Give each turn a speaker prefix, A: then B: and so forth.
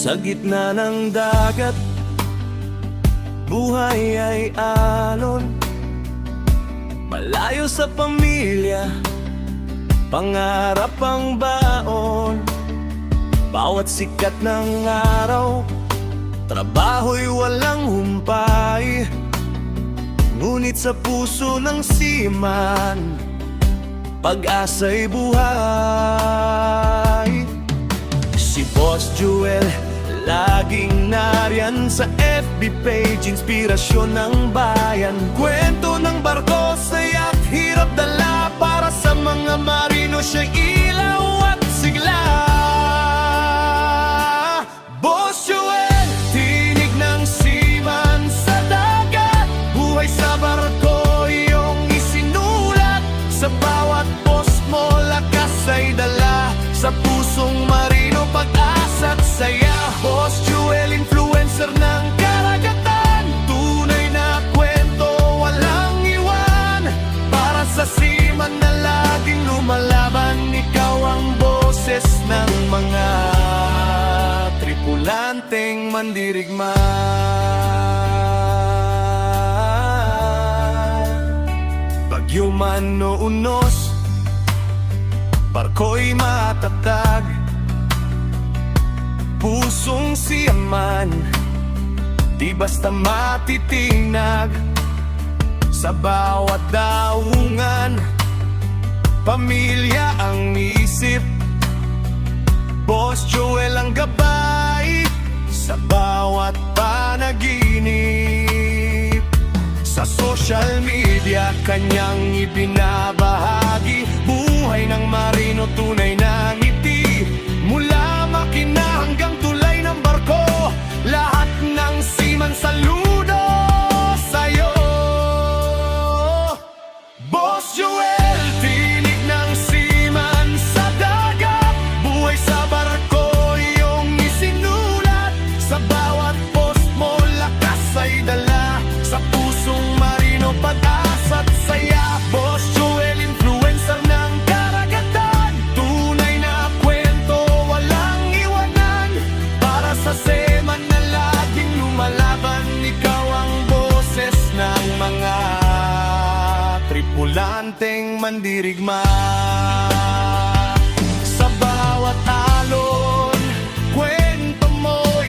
A: Sa gitna ng dagat, buhay ay alon. Malayo sa pamilya, pangarap ang baon. Bawat sikat ng araw, trabaho'y walang humpay. Ngunit sa puso ng seaman, pag-asa'y buhay. Si Boss Joel, laging nariyan sa FB page, inspirasyon ng bayan. Kwento ng barko, saya't hirap dala, para sa mga marino siya'y ilaw at sigla. Boss Joel, tinig ng seaman sa dagat, buhay sa barko iyong isinulat. Sa bawat post mo, lakas ay dala, sa pusong marino, pag-asa't saya. Boss Joel, influencer ng karagatan, tunay na kwento, walang iwan. Para sa seaman na laging lumalaban, ikaw ang boses ng mga tripulanteng mandirigma. Bagyo man o unos, barko'y matatag. Pusong seaman, di basta matitinag. Sa bawat daungan, pamilya ang isip. Boss Joel ang gabay, sa bawat panaginip. Sa social media, kanyang ibinabahagi. Buhay ng marino, tunay na ngiti. Mula makina hanggang tulay ng barko, lahat ng seaman saludo sa'yo. Boss Joel, tinig ng seaman sa dagat, buhay sa barko iyong isinulat. Sa bawat post mo, lakas ay dala, sa pusong marino, pag-asa't saya. Boss Joel, influencer ng karagatan, tunay na kwento, walang iwanan. Para sa seaman na laging lumalaban, ikaw ang boses ng mga tripulanteng mandirigma.